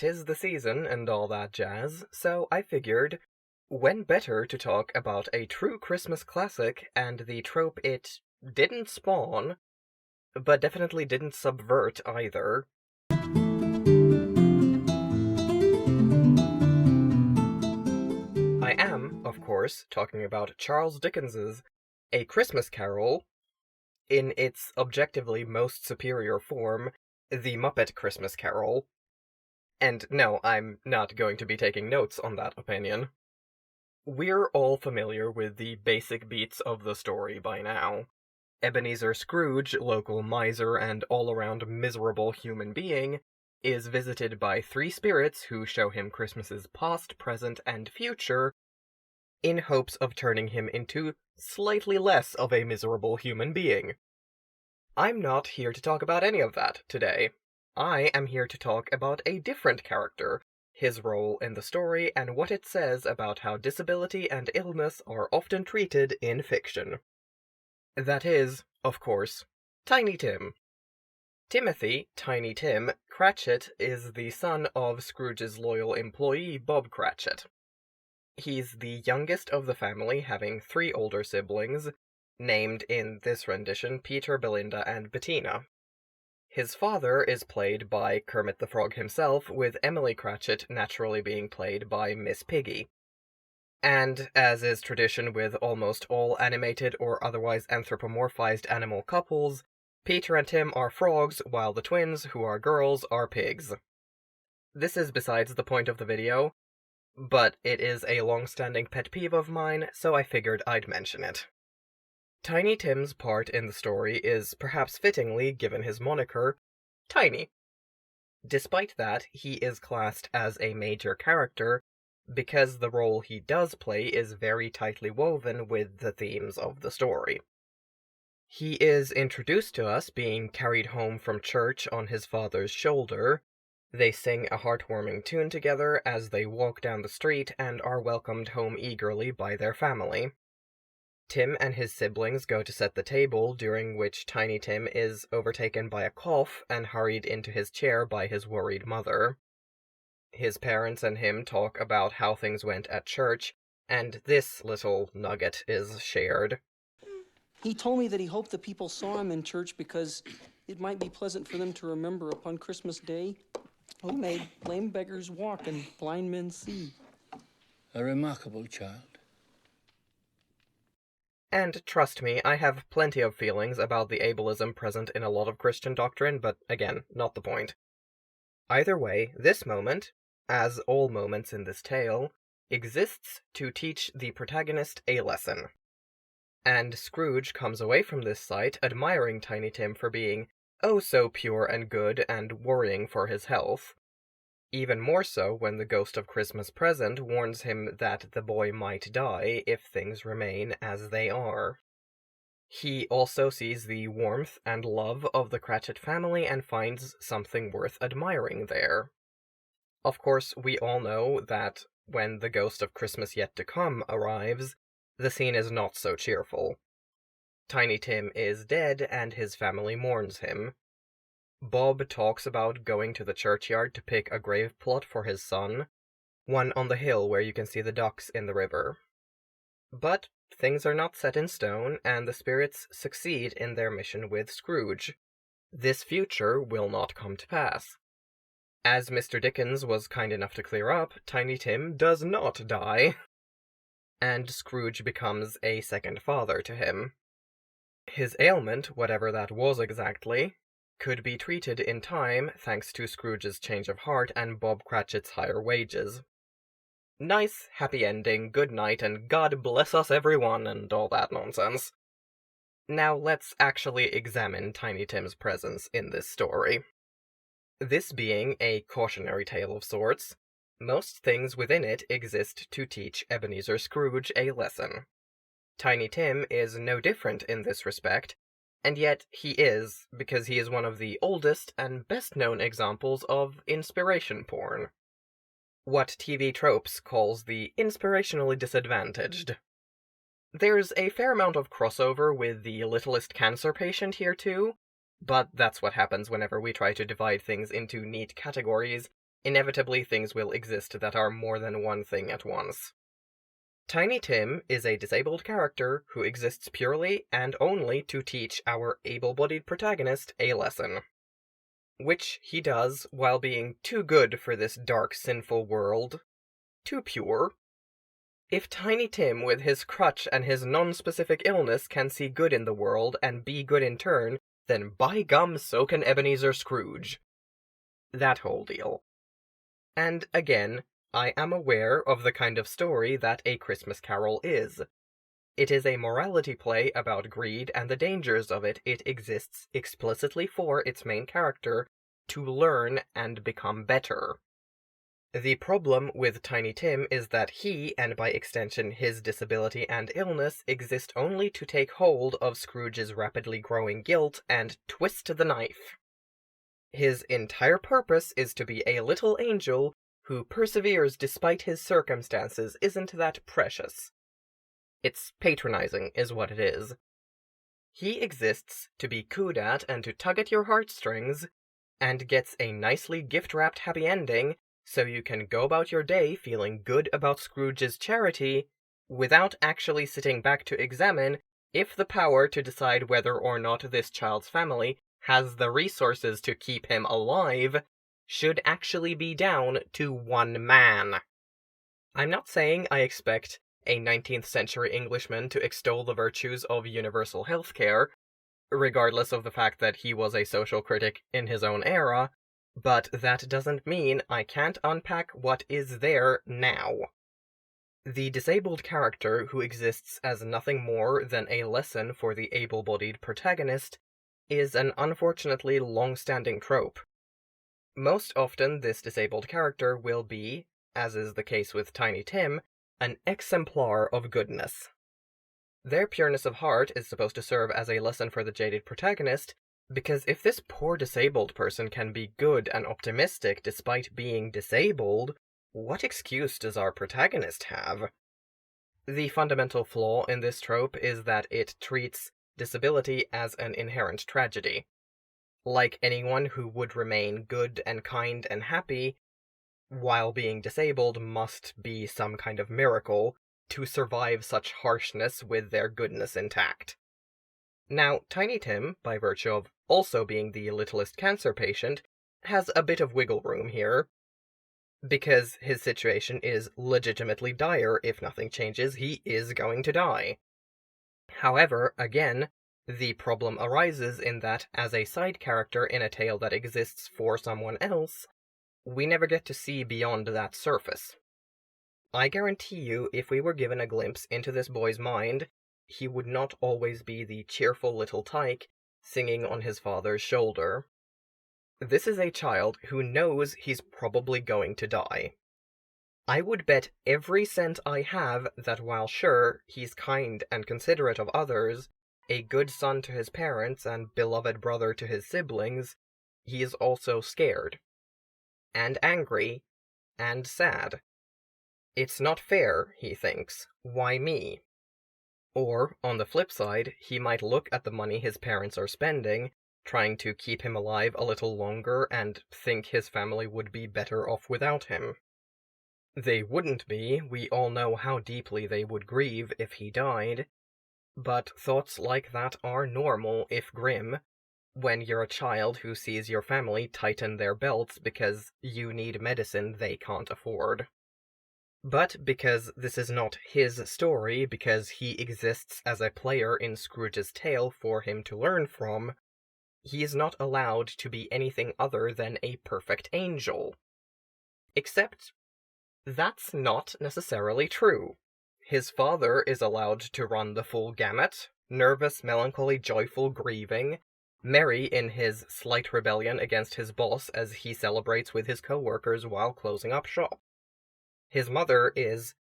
'tis the season and all that jazz, so I figured, when better to talk about a true Christmas classic and the trope it didn't spawn, but definitely didn't subvert either. I am, of course, talking about Charles Dickens's A Christmas Carol, in its objectively most superior form, the Muppet Christmas Carol. And no, I'm not going to be taking notes on that opinion. We're all familiar with the basic beats of the story by now. Ebenezer Scrooge, local miser and all-around miserable human being, is visited by three spirits who show him Christmases past, present, and future, in hopes of turning him into slightly less of a miserable human being. I'm not here to talk about any of that today. I am here to talk about a different character, his role in the story, and what it says about how disability and illness are often treated in fiction. That is, of course, Tiny Tim. Timothy, Tiny Tim, Cratchit is the son of Scrooge's loyal employee, Bob Cratchit. He's the youngest of the family, having three older siblings, named in this rendition Peter, Belinda, and Bettina. His father is played by Kermit the Frog himself, with Emily Cratchit naturally being played by Miss Piggy. And, as is tradition with almost all animated or otherwise anthropomorphized animal couples, Peter and Tim are frogs, while the twins, who are girls, are pigs. This is besides the point of the video, but it is a long-standing pet peeve of mine, so I figured I'd mention it. Tiny Tim's part in the story is perhaps fittingly, given his moniker, Tiny. Despite that, he is classed as a major character, because the role he does play is very tightly woven with the themes of the story. He is introduced to us being carried home from church on his father's shoulder. They sing a heartwarming tune together as they walk down the street and are welcomed home eagerly by their family. Tim and his siblings go to set the table, during which Tiny Tim is overtaken by a cough and hurried into his chair by his worried mother. His parents and him talk about how things went at church, and this little nugget is shared. He told me that he hoped the people saw him in church because it might be pleasant for them to remember upon Christmas Day who made lame beggars walk and blind men see. A remarkable child. And trust me, I have plenty of feelings about the ableism present in a lot of Christian doctrine, but again, not the point. Either way, this moment, as all moments in this tale, exists to teach the protagonist a lesson. And Scrooge comes away from this sight admiring Tiny Tim for being oh so pure and good and worrying for his health. Even more so when the ghost of Christmas Present warns him that the boy might die if things remain as they are. He also sees the warmth and love of the Cratchit family and finds something worth admiring there. Of course, we all know that when the ghost of Christmas Yet to Come arrives, the scene is not so cheerful. Tiny Tim is dead and his family mourns him. Bob talks about going to the churchyard to pick a grave plot for his son, one on the hill where you can see the ducks in the river. But things are not set in stone, and the spirits succeed in their mission with Scrooge. This future will not come to pass. As Mr. Dickens was kind enough to clear up, Tiny Tim does not die, and Scrooge becomes a second father to him. His ailment, whatever that was exactly, could be treated in time thanks to Scrooge's change of heart and Bob Cratchit's higher wages. Nice, happy ending, good night, and God bless us everyone, and all that nonsense. Now let's actually examine Tiny Tim's presence in this story. This being a cautionary tale of sorts, most things within it exist to teach Ebenezer Scrooge a lesson. Tiny Tim is no different in this respect, and yet he is, because he is one of the oldest and best-known examples of inspiration porn. What TV Tropes calls the inspirationally disadvantaged. There's a fair amount of crossover with the littlest cancer patient here too, but that's what happens whenever we try to divide things into neat categories, inevitably things will exist that are more than one thing at once. Tiny Tim is a disabled character who exists purely and only to teach our able-bodied protagonist a lesson. Which he does while being too good for this dark, sinful world. Too pure. If Tiny Tim with his crutch and his non-specific illness can see good in the world and be good in turn, then by gum so can Ebenezer Scrooge. That whole deal. And again, I am aware of the kind of story that A Christmas Carol is. It is a morality play about greed and the dangers of it. It exists explicitly for its main character to learn and become better. The problem with Tiny Tim is that he, and by extension his disability and illness, exist only to take hold of Scrooge's rapidly growing guilt and twist the knife. His entire purpose is to be a little angel who perseveres despite his circumstances. Isn't that precious? It's patronizing, is what it is. He exists to be cooed at and to tug at your heartstrings, and gets a nicely gift-wrapped happy ending, so you can go about your day feeling good about Scrooge's charity, without actually sitting back to examine if the power to decide whether or not this child's family has the resources to keep him alive should actually be down to one man. I'm not saying I expect a 19th century Englishman to extol the virtues of universal healthcare, regardless of the fact that he was a social critic in his own era, but that doesn't mean I can't unpack what is there now. The disabled character who exists as nothing more than a lesson for the able-bodied protagonist is an unfortunately long-standing trope. Most often this disabled character will be, as is the case with Tiny Tim, an exemplar of goodness. Their pureness of heart is supposed to serve as a lesson for the jaded protagonist, because if this poor disabled person can be good and optimistic despite being disabled, what excuse does our protagonist have? The fundamental flaw in this trope is that it treats disability as an inherent tragedy. Like anyone who would remain good and kind and happy, while being disabled must be some kind of miracle to survive such harshness with their goodness intact. Now, Tiny Tim, by virtue of also being the littlest cancer patient, has a bit of wiggle room here, because his situation is legitimately dire. If nothing changes, he is going to die. However, again, the problem arises in that, as a side character in a tale that exists for someone else, we never get to see beyond that surface. I guarantee you, if we were given a glimpse into this boy's mind, he would not always be the cheerful little tyke singing on his father's shoulder. This is a child who knows he's probably going to die. I would bet every cent I have that while sure, he's kind and considerate of others, a good son to his parents and beloved brother to his siblings, he is also scared, and angry, and sad. It's not fair, he thinks. Why me? Or, on the flip side, he might look at the money his parents are spending, trying to keep him alive a little longer, and think his family would be better off without him. They wouldn't be. We all know how deeply they would grieve if he died. But thoughts like that are normal, if grim, when you're a child who sees your family tighten their belts because you need medicine they can't afford. But because this is not his story, because he exists as a player in Scrooge's tale for him to learn from, he is not allowed to be anything other than a perfect angel. Except, that's not necessarily true. His father is allowed to run the full gamut, nervous, melancholy, joyful, grieving, merry in his slight rebellion against his boss as he celebrates with his co-workers while closing up shop. His mother is...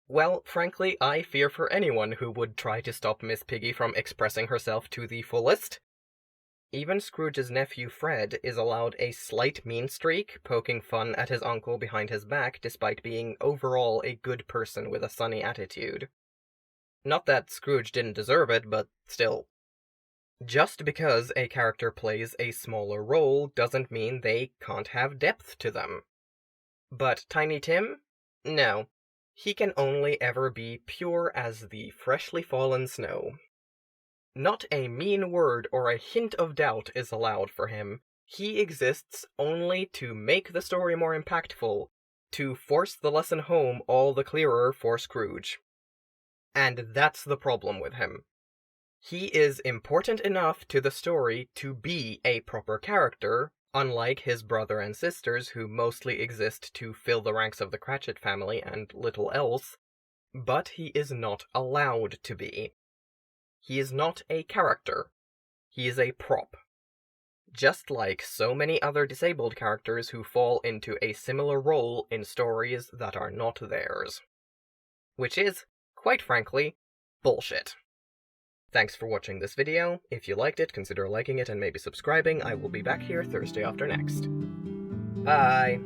well, frankly, I fear for anyone who would try to stop Miss Piggy from expressing herself to the fullest. Even Scrooge's nephew Fred is allowed a slight mean streak, poking fun at his uncle behind his back despite being overall a good person with a sunny attitude. Not that Scrooge didn't deserve it, but still. Just because a character plays a smaller role doesn't mean they can't have depth to them. But Tiny Tim? No. He can only ever be pure as the freshly fallen snow. Not a mean word or a hint of doubt is allowed for him. He exists only to make the story more impactful, to force the lesson home all the clearer for Scrooge. And that's the problem with him. He is important enough to the story to be a proper character, unlike his brother and sisters who mostly exist to fill the ranks of the Cratchit family and little else, but he is not allowed to be. He is not a character. He is a prop. Just like so many other disabled characters who fall into a similar role in stories that are not theirs. Which is, quite frankly, bullshit. Thanks for watching this video. If you liked it, consider liking it and maybe subscribing. I will be back here Thursday after next. Bye!